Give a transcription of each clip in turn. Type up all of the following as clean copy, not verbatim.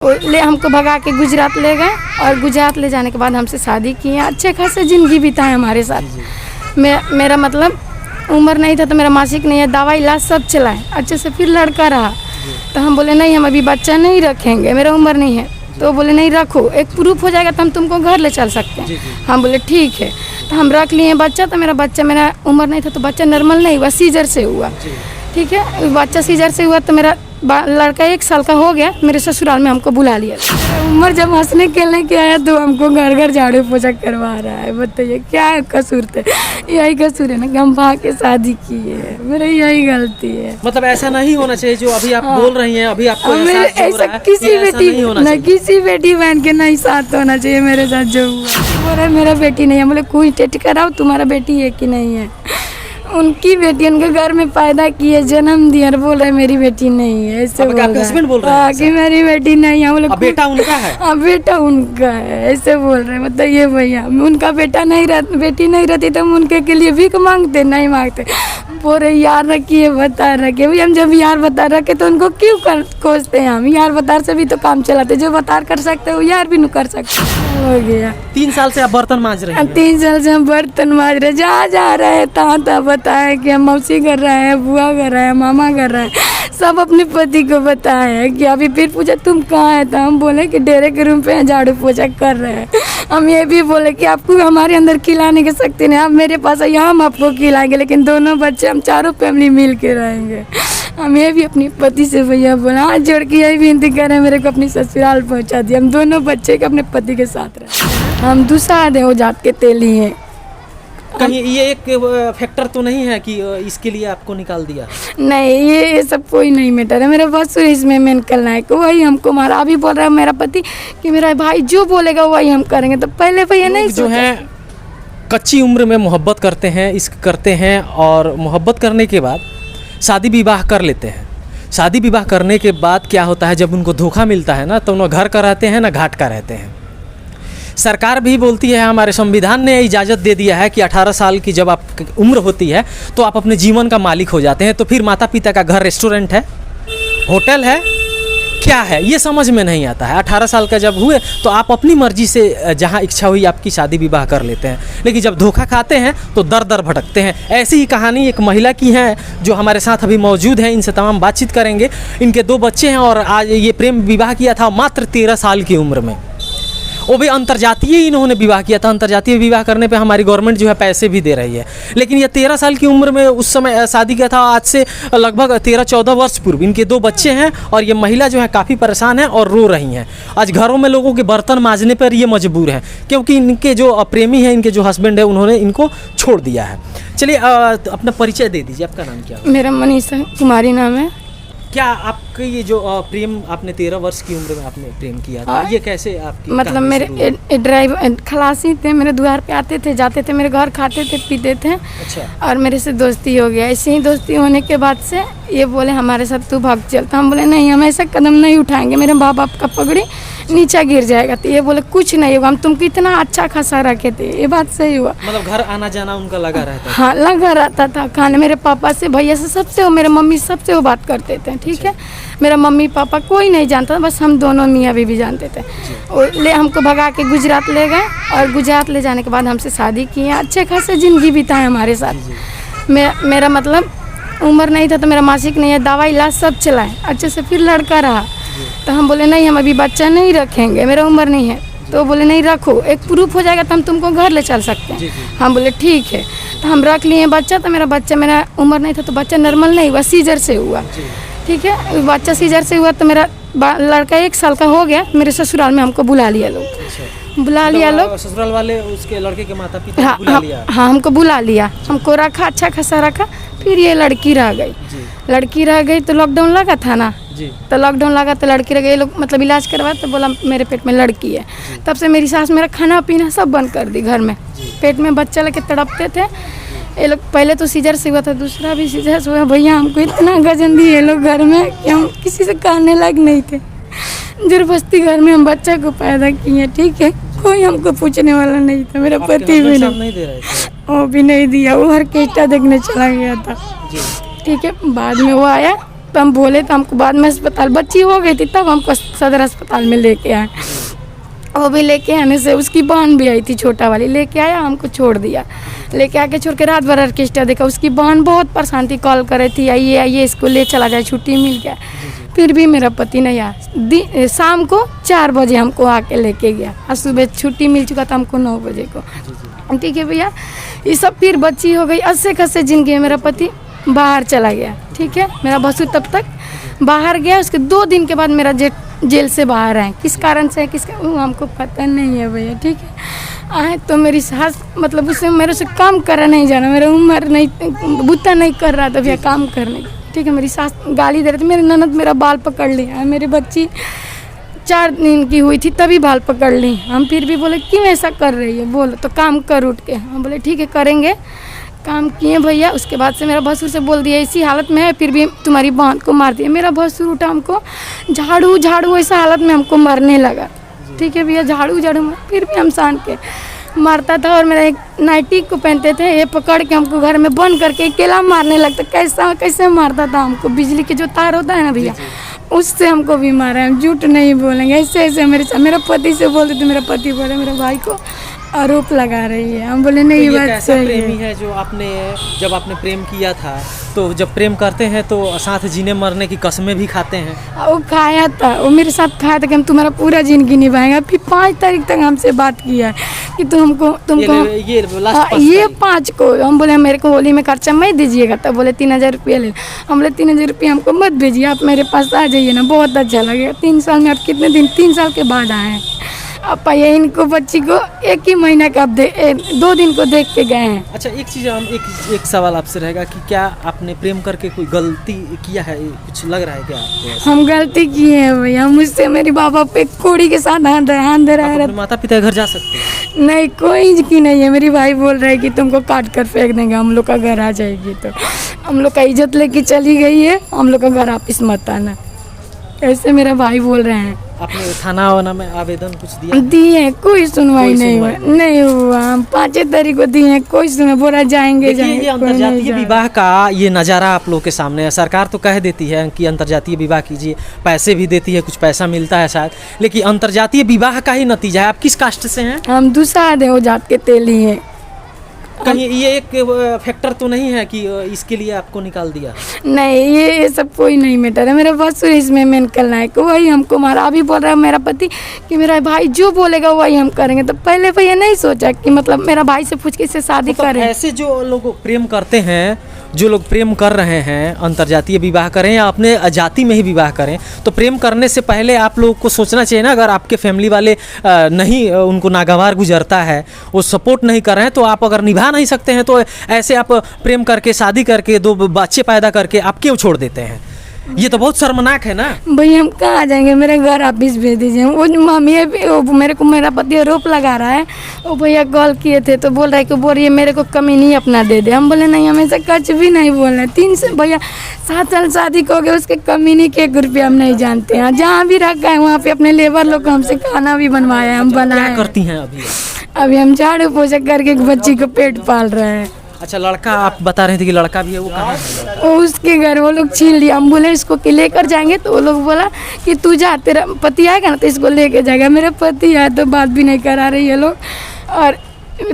ले हमको भगा के गुजरात ले गए और गुजरात ले जाने के बाद हमसे शादी की। अच्छे खासे ज़िंदगी बिताए हमारे साथ। मेरा मतलब उम्र नहीं था तो मेरा मासिक नहीं है, दवा इलाज सब चलाए अच्छे से। फिर लड़का रहा तो हम बोले नहीं, हम अभी बच्चा नहीं रखेंगे, मेरा उम्र नहीं है। तो बोले नहीं रखो, एक प्रूफ हो जाएगा तो हम तुमको घर ले चल सकते हैं। हम बोले ठीक है, तो हम रख लिए बच्चा। तो मेरा उम्र नहीं था तो बच्चा नॉर्मल नहीं हुआ, सीजर से हुआ। ठीक है, बच्चा सीजर से हुआ तो मेरा लड़का 1 साल का हो गया। मेरे ससुराल में हमको बुला लिया। उम्र जब हंसने खेलने के आया तो हमको घर घर झाड़ू पोछा करवा रहा है। बताइए क्या कसूर थे? यही कसूर है ना कि हम भाग के शादी की है, मेरा यही गलती है। मतलब ऐसा नहीं होना चाहिए जो अभी आप बोल रही हैं। अभी आपको ऐसा किसी बेटी न किसी बेटी बहन के नहीं साथ होना चाहिए। मेरे साथ जो हुआ, बोले मेरा बेटी नहीं है। बोले कोई टेस्ट कराओ, तुम्हारा बेटी है कि नहीं है। उनकी बेटी उनके घर में पैदा की है, जन्म दिया, बोल रहे मेरी बेटी नहीं है। ऐसे बोल रहे हैं कि मेरी बेटी नहीं है। बोले बेटा उनका है। हाँ बेटा उनका है, ऐसे बोल रहे हैं। बताइए भैया, उनका बेटा नहीं रहता, बेटी नहीं रहती तो हम उनके के लिए भीख मांगते नहीं मांगते। बोले यार रखिए, बता रखिए। भैया हम जब यार बता रखे तो उनको क्यों खोजते हैं? हम यार बतार से भी तो काम चलाते, जो बतार कर सकते वो यार भी नहीं कर सकते। हो गया 3 साल से आप बर्तन मांज रहे हैं। 3 साल से हम बर्तन मांज रहे, जहाँ जा रहे हैं तहाँ बताया कि हम मौसी कर रहे हैं, बुआ कर रहे हैं, मामा कर रहे हैं। सब अपने पति को बताया है कि अभी फिर पूछा तुम कहाँ है, तो हम बोले कि डेरे के रूम पे झाड़ू पोछा कर रहे हैं। हम ये भी बोले कि आपको हमारे अंदर खिलाने की शक्ति नहीं, आप मेरे पास आइए, हम आपको खिलाएंगे, लेकिन दोनों बच्चे हम चारों फैमिली मिल के रहेंगे। हम ये भी अपनी पति से भैया बोला, हाथ जोड़ के यही विनती कर रहे हैं, मेरे को अपनी ससुराल पहुँचा दिया। हम दोनों बच्चे के अपने पति के साथ रहे। हम दूसरा दे हो जात के तेली हैं। कहीं ये एक फैक्टर तो नहीं है कि इसके लिए आपको निकाल दिया? नहीं, ये सब कोई नहीं मैटर है। मेरा बसुर इसमें मेन खलनायक, वही हमको मारा। अभी बोल रहा है मेरा पति कि मेरा भाई जो बोलेगा वही हम करेंगे। तो पहले भैया नहीं जो है कच्ची उम्र में मोहब्बत करते हैं, इश्क करते हैं और मोहब्बत करने के बाद शादी विवाह कर लेते हैं। शादी विवाह करने के बाद क्या होता है, जब उनको धोखा मिलता है ना, तो न घर का रहते हैं ना घाट का रहते हैं। सरकार भी बोलती है, हमारे संविधान ने इजाज़त दे दिया है कि 18 साल की जब आप उम्र होती है तो आप अपने जीवन का मालिक हो जाते हैं। तो फिर माता पिता का घर रेस्टोरेंट है, होटल है, क्या है, ये समझ में नहीं आता है। 18 साल का जब हुए तो आप अपनी मर्जी से जहाँ इच्छा हुई आपकी शादी विवाह कर लेते हैं, लेकिन जब धोखा खाते हैं तो दर दर भटकते हैं। ऐसी ही कहानी एक महिला की है जो हमारे साथ अभी मौजूद है। इनसे तमाम बातचीत करेंगे। इनके 2 बच्चे हैं और आज ये प्रेम विवाह किया था मात्र 13 साल की उम्र में। वो भी अंतर्जातीय इन्होंने विवाह किया था। अंतर्जातीय विवाह करने पे हमारी गवर्नमेंट जो है पैसे भी दे रही है, लेकिन ये 13 साल की उम्र में उस समय शादी किया था। आज से लगभग 13-14 वर्ष पूर्व। इनके 2 बच्चे हैं और ये महिला जो है काफ़ी परेशान है और रो रही हैं। आज घरों में लोगों के बर्तन मांजने पर ये मजबूर हैं, क्योंकि इनके जो प्रेमी हैं, इनके जो हस्बैंड है, उन्होंने इनको छोड़ दिया है। चलिए अपना परिचय दे दीजिए, आपका नाम क्या है? मेरा मनीषा कुमारी नाम है। क्या आपके ये जो प्रेम आपने 13 वर्ष की उम्र में आपने प्रेम किया था, ये कैसे आपकी? मतलब मेरे ड्राइवर खलासी थे, मेरे द्वार पे आते थे, जाते थे, मेरे घर खाते थे, पीते थे। अच्छा। और मेरे से दोस्ती हो गया। ऐसे ही दोस्ती होने के बाद से ये बोले हमारे साथ तू भाग चल। तो हम बोले नहीं, हम ऐसा कदम नहीं उठाएंगे, मेरे माँ बाप का पगड़ी नीचे गिर जाएगा। तो ये बोले कुछ नहीं होगा, हम तुमको इतना अच्छा खासा रखे थे। ये बात सही हुआ। मतलब घर आना जाना उनका लगा रहता था? हाँ, लगा रहता था। खाने मेरे पापा से, भैया से, सबसे, मेरे मम्मी सबसे वो बात करते थे। ठीक है, मेरा मम्मी पापा कोई नहीं जानता, बस हम दोनों मियाँ बीवी जानते थे। ले हमको भगा के गुजरात ले गए और गुजरात ले जाने के बाद हमसे शादी की। अच्छे खासे ज़िंदगी बिताए हमारे साथ। मेरा मतलब उम्र नहीं था तो मेरा मासिक नहीं है, दवा इलाज सब चलाए अच्छे से। फिर लड़का रहा तो हम बोले नहीं, हम अभी बच्चा नहीं रखेंगे, मेरा उम्र नहीं है। तो बोले नहीं रखो, एक प्रूफ हो जाएगा तो हम तुमको घर ले चल सकते हैं। हम बोले ठीक है, तो हम रख लिए बच्चा। तो मेरा उम्र नहीं था तो बच्चा नॉर्मल नहीं हुआ, सीजर से हुआ। ठीक है, बच्चा सीजर से हुआ तो मेरा लड़का 1 साल का हो गया। मेरे ससुराल में हमको बुला लिया लोग, बुला लिया लोग, ससुराल वाले उसके लड़के के माता पिता बुला लिया। हाँ, हमको बुला लिया, हमको रखा, अच्छा खासा रखा। फिर ये लड़की रह गई तो लॉकडाउन लगा था ना, तो लॉकडाउन लगा तो लड़की रह गई। लोग मतलब इलाज करवा तो बोला मेरे पेट में लड़की है। तब से मेरी सास मेरा खाना पीना सब बंद कर दी घर में। पेट में बच्चा लेके तड़पते थे ये लोग। पहले तो सीजर से हुआ था, दूसरा भी सीजर से हुआ। भैया हमको इतना गजन दिए ये लोग घर में कि हम किसी से कहने लायक नहीं थे। जबरदस्ती घर में हम बच्चा को पैदा किए। ठीक है, कोई हमको पूछने वाला नहीं था। मेरा पति भी नहीं दे रहे थे, वो भी नहीं दिया। वो ऑर्केस्ट्रा देखने चला गया था। ठीक है, बाद में वो आया तो हम बोले तो हमको बाद में अस्पताल बच्ची हो गई थी तब हमको सदर अस्पताल में लेके आए। वो भी लेके आने से उसकी बहन भी आई थी छोटा वाली, लेके आया हमको छोड़ दिया। लेके आके छोड़ के रात भर ऑर्केस्ट्रा देखा। उसकी बहन बहुत परेशान थी, कॉल कर रही थी आइए आइए इसको ले चला जाए, छुट्टी मिल गया। फिर भी मेरा पति नहीं आया। शाम को 4 बजे हमको आके लेके गया और सुबह छुट्टी मिल चुका था हमको 9 बजे को। ठीक है भैया, ये सब फिर बच्ची हो गई। अस्से खस्से जिंदगी में मेरा पति बाहर चला गया। ठीक है, मेरा भसुर तब तक बाहर गया। उसके 2 दिन के बाद मेरा जेल से बाहर आए। किस कारण से वो हमको पता नहीं है भैया। ठीक है, आए तो मेरी सास मतलब उससे मेरे से काम करा नहीं जाना, मेरा उम्र नहीं बुता नहीं कर रहा था भैया काम करने। ठीक है, मेरी सास गाली दे रही थी। मेरी ननद मेरा बाल पकड़ लिया। मेरी बच्ची 4 दिन की हुई थी तभी बाल पकड़ ली। हम फिर भी बोले क्यों ऐसा कर रही है, बोलो तो काम कर उठ के। हम बोले ठीक है करेंगे। काम किए भैया। उसके बाद से मेरा भसुर से बोल दिया इसी हालत में है फिर भी तुम्हारी बहन को मार दिया। मेरा भसुर उठा हमको झाड़ू झाड़ू ऐसा हालत में हमको मारने लगा। ठीक है भैया, झाड़ू झाड़ू फिर भी हम सान के मारता था। और मेरा एक नाइटी को पहनते थे, ये पकड़ के हमको घर में बंद करके अकेला मारने लगता। कैसा कैसे मारता था हमको, बिजली के जो तार होता है ना भैया उससे हमको भी मारा है। हम झूठ नहीं बोलेंगे, ऐसे ऐसे मेरा पति से बोलते थे। मेरा पति बोले मेरे भाई को आरोप लगा रही है। हम बोले नहीं, तो ये ये बात कैसा सही प्रेमी है। है जो जब आपने प्रेम किया था तो जब प्रेम करते हैं तो साथ जीने मरने की कस्में भी खाते हैं। वो खाया था, वो मेरे साथ खाया था कि हम तुम्हारा पूरा जिंदगी निभाएंगे। फिर 5 तारीख तक हमसे बात किया है कि तुमको ये लास्ट ये 5 को हम बोले मेरे को होली में खर्चा मत दीजिएगा। तब बोले 3000 रुपया ले। हम बोले 3000 रुपया हमको मत भेजिए, आप मेरे पास आ जाइए ना, बहुत अच्छा लगेगा। 3 साल में आप कितने दिन 3 साल के बाद आए हैं। आप ये इनको बच्ची को 1 ही महीना का 2 दिन को देख के गए हैं। अच्छा, एक चीज़ हम एक सवाल आपसे रहेगा कि क्या आपने प्रेम करके कोई गलती किया है, कुछ लग रहा है क्या आपको? हम गलती किए हैं भैया। मुझसे मेरे बाबा पे कोड़ी के साथ हाथ धरा आप अपने माता पिता के घर जा सकते हैं? नहीं, कोई की नहीं है। मेरी भाई बोल रहा है कि तुमको काट कर फेंक देंगे, हम लोग का घर आ जाएगी। तो हम लोग का इज्जत लेके चली गई है, हम लोग का घर वापिस मत आना, ऐसे मेरा भाई बोल रहे हैं। आपने थाना वाना में आवेदन कुछ दिया? दिए, कोई सुनवाई नहीं हुआ। नहीं हुआ। हम 5 तारीख को दिए, कोई सुना बोला जाएंगे ये अंतर्जातीय विवाह का ये नज़ारा आप लोग के सामने है। सरकार तो कह देती है कि अंतर्जातीय विवाह कीजिए, पैसे भी देती है, कुछ पैसा मिलता है शायद, लेकिन अंतर्जातीय विवाह का ही नतीजा है। आप किस कास्ट से हैं? हम दूसरा दे वो जात के तेली हैं। कहीं ये एक फैक्टर तो नहीं है कि इसके लिए आपको निकाल दिया? नहीं, ये सब कोई नहीं मैटर है। मेरा भसुर इसमें मेन खलनायक, वही हमको मारा। अभी बोल रहा है मेरा पति कि मेरा भाई जो बोलेगा वही हम करेंगे। तो पहले भैया नहीं सोचा कि मतलब मेरा भाई से पूछ के इससे शादी करें। ऐसे जो लोग प्रेम करते हैं, जो लोग प्रेम कर रहे हैं, अंतर्जातीय विवाह करें या अपने जाति में ही विवाह करें, तो प्रेम करने से पहले आप लोगों को सोचना चाहिए ना। अगर आपके फैमिली वाले नहीं उनको नागवार गुजरता है, वो सपोर्ट नहीं कर रहे हैं, तो आप अगर निभा नहीं सकते हैं तो ऐसे आप प्रेम करके शादी करके 2 बच्चे पैदा करके आप क्यों छोड़ देते हैं? ये तो बहुत शर्मनाक है ना। भैया हम कहाँ जाएंगे, मेरे घर वापिस भेज दीजिए। वो मम्मी मेरे को मेरा पति आरोप लगा रहा है। वो भैया कॉल किए थे तो बोल रहा है कि बोलिए मेरे को कमी नहीं अपना दे दे। हम बोले नहीं, हमें से कुछ भी नहीं बोलना। 3 से भैया 7 साल शादी को हो गए, उसके कमी नहीं के 1 रुपया हम नहीं जानते हैं। जहाँ भी रखा है वहाँ पे अपने लेबर लोग को हमसे खाना भी बनवाया, हम बनाए। क्या करती हैं अभी हम झाड़ू पोछा करके एक बच्ची को पेट पाल रहे हैं। अच्छा, लड़का आप बता रहे थे कि लड़का भी है, वो कहाँ है? वो उसके घर वो लोग छीन लिया। हम बोले इसको कि लेकर जाएंगे, तो वो लोग बोला कि तू जा, तेरा पति आएगा ना तो इसको लेके जाएगा। मेरा पति आया तो बात भी नहीं करा रही है लोग, और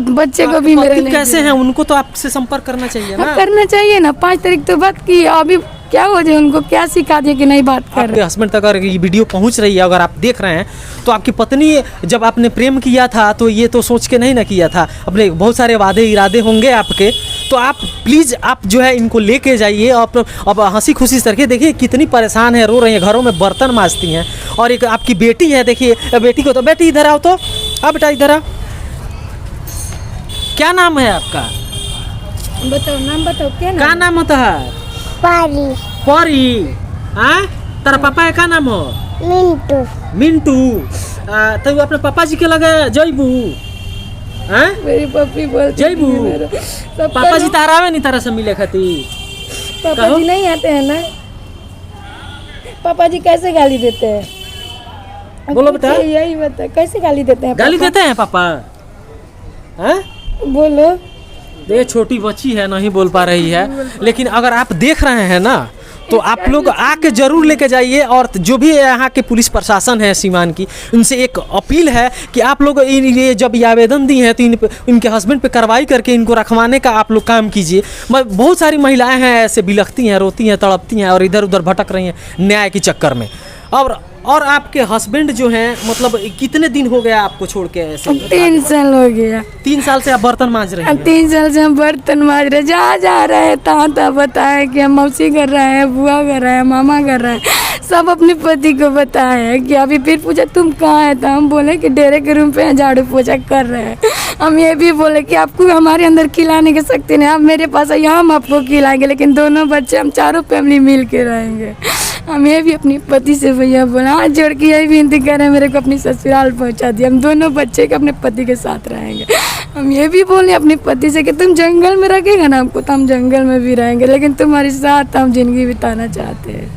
बच्चे को भी मेरे कैसे हैं, उनको तो आपसे संपर्क करना चाहिए ना। करना चाहिए ना। 5 तारीख तो बात की, अभी क्या हो जाए, उनको क्या सिखा दिया कि नहीं बात कर रहे। हस्बैंड तक अगर ये वीडियो पहुंच रही है, अगर आप देख रहे हैं, तो आपकी पत्नी जब आपने प्रेम किया था तो ये तो सोच के नहीं ना किया था, अपने बहुत सारे वादे इरादे होंगे आपके। तो आप प्लीज़ आप जो है इनको लेके जाइए। अब हंसी खुशी से रखिए। देखिए कितनी परेशान है, रो रही है, घरों में बर्तन मांजती हैं। और एक आपकी बेटी है, देखिए बेटी को तो, बेटी इधर आओ तो, आप बेटा इधर आओ। क्या नाम है आपका? बताओ नाम, बताओ क्या नाम होता है? पारी परी। हाँ, तेरा पापा का नाम हो? मिंटू मिंटू। तो अपने पापा जी के लगे जयबू? हाँ, मेरी पप्पी बोलती जयबू। पापा जी तारा आवे नहीं तारा से मिले खातिर? पापा जी नहीं आते हैं ना। पापा जी कैसे गाली देते हैं? बोलो बेटा, यही बता, कैसे गाली देते हैं? गाली देते हैं पापा? हाँ, बोलो। ये छोटी बच्ची है, नहीं बोल पा रही है, लेकिन अगर आप देख रहे हैं ना तो आप लोग आके जरूर लेके जाइए। और जो भी यहाँ के पुलिस प्रशासन है सीवान की, उनसे एक अपील है कि आप लोग ये जब ये आवेदन दी हैं तो इनके हस्बैंड पे कार्रवाई करके इनको रखवाने का आप लोग काम कीजिए। बहुत सारी महिलाएं हैं ऐसे बिलखती हैं, रोती हैं, तड़पती हैं और इधर उधर भटक रही हैं न्याय के चक्कर में। और आपके हस्बैंड जो हैं, मतलब कितने दिन हो गया आपको छोड़ के ऐसे? 3 साल हो गया। 3 साल से आप बर्तन मांज रहे हैं? 3 साल से हम बर्तन मांज रहे, जहाँ जा रहे हैं तहाँ बताए कि हम मौसी कर रहे हैं, बुआ कर रहे हैं, मामा कर रहे हैं, सब अपने पति को बताए हैं कि अभी फिर पूछा तुम कहाँ है, तो हम बोले कि डेरे के रूम पे झाड़ू पोछा कर रहे हैं। हम ये भी बोले कि आपको हमारे अंदर खिलाने की शक्ति नहीं, आप मेरे पास आइए हम आपको खिलाएंगे, लेकिन दोनों बच्चे हम चारों फैमिली मिल के रहेंगे। हम ये भी अपनी पति से भैया बोला, हाथ जोड़ के यही विनती कर रहे हैं मेरे को अपनी ससुराल पहुंचा दिया, हम दोनों बच्चे के अपने पति के साथ रहेंगे। हम ये भी बोले अपने पति से कि तुम जंगल में रखेगा ना हमको, तो हम जंगल में भी रहेंगे, लेकिन तुम्हारे साथ हम जिंदगी बिताना चाहते हैं।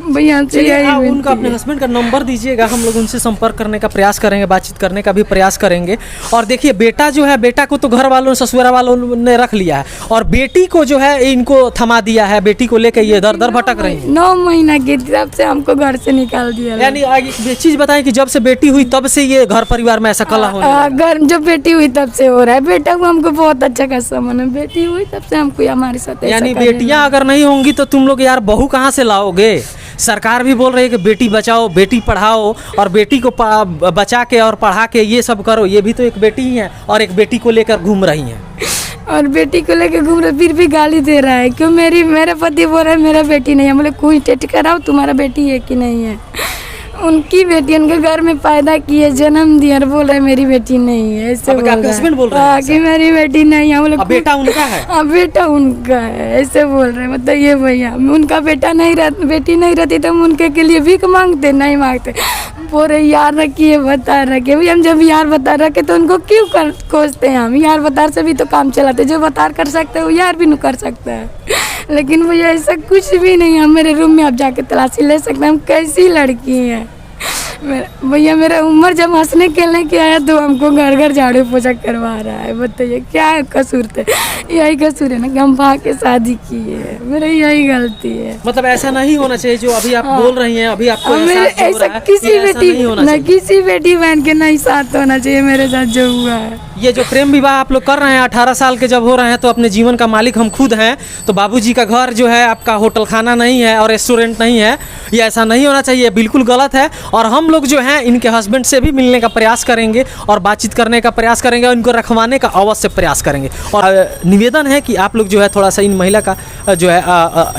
भैया हमसे यही उनका अपने हस्बैंड का नंबर दीजिएगा, हम लोग उनसे संपर्क करने का प्रयास करेंगे, बातचीत करने का भी प्रयास करेंगे। और देखिए बेटा जो है, बेटा को तो घर वालों ससुरा वालों ने रख लिया है और बेटी को जो है इनको थमा दिया है, बेटी को लेकर ये दर दर भटक रही है। 9 महीना की तब से हमको घर से निकाल दिया। यानी ये चीज़ बताएं कि जब से बेटी हुई तब से ये घर परिवार में ऐसा कला होने लगा? घर जब बेटी हुई तब से हो रहा है। बेटा को हमको बहुत अच्छा खासा मन, बेटी हुई तब से हमको हमारे साथ। यानी बेटियां अगर नहीं होंगी तो तुम लोग यार बहू कहाँ से लाओगे? सरकार भी बोल रही है कि बेटी बचाओ, बेटी पढ़ाओ, और बेटी को बचा के और पढ़ा के ये सब करो। ये भी तो एक बेटी ही है और एक बेटी को लेकर घूम रही हैं। और बेटी को लेकर घूम रहे, फिर भी गाली दे रहा है। क्यों? मेरे पति बोल रहे मेरा बेटी नहीं है। बोले कोई टेस्ट कराओ, तुम्हारा बेटी है कि नहीं है। उनकी बेटी उनके घर में पैदा की है, जन्म दिया, और बोल रहे मेरी बेटी नहीं है। ऐसे हस्बैंड बोल रहे हैं कि मेरी बेटी नहीं है। बोले बेटा उनका है। हाँ बेटा उनका है, ऐसे बोल रहे। बताइए भैया, उनका बेटा नहीं बेटी नहीं रहती तो हम उनके के लिए भीख मांगते? नहीं मांगते। बोल रहे यार रखिए, बता रखे। भैया हम जब यार बता रखे तो उनको क्यों खोजते हैं? हम यार बतार से भी तो काम चलाते। जो बतार कर सकते हैं वो यार भी नहीं कर सकता है। लेकिन भैया ऐसा कुछ भी नहीं है। मेरे रूम में आप जाके तलाशी ले सकते हैं, हम कैसी लड़की हैं। भैया मेरा उम्र जब हंसने खेलने के आया तो हमको घर घर झाड़ू पोछा करवा रहा है। बताइए क्या कसूर थे? यही कसूर है ना कि हम भाग के शादी किए है, मेरा यही गलती है। मतलब ऐसा नहीं होना चाहिए जो अभी आप बोल रही हैं, अभी आपको ऐसा किसी बेटी न किसी बेटी बहन के नहीं साथ होना चाहिए मेरे साथ जो हुआ है। ये जो प्रेम विवाह आप लोग कर रहे हैं 18 साल के जब हो रहे हैं तो अपने जीवन का मालिक हम खुद हैं। तो बाबूजी का घर जो है आपका होटल खाना नहीं है और रेस्टोरेंट नहीं है। ये ऐसा नहीं होना चाहिए, बिल्कुल गलत है। और हम लोग जो हैं इनके हस्बैंड से भी मिलने का प्रयास करेंगे और बातचीत करने का प्रयास करेंगे और इनको रखवाने का अवश्य प्रयास करेंगे। और निवेदन है कि आप लोग जो है थोड़ा सा इन महिला का जो है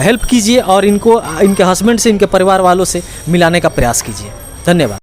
हेल्प कीजिए और इनको इनके हस्बैंड से, इनके परिवार वालों से मिलाने का प्रयास कीजिए। धन्यवाद।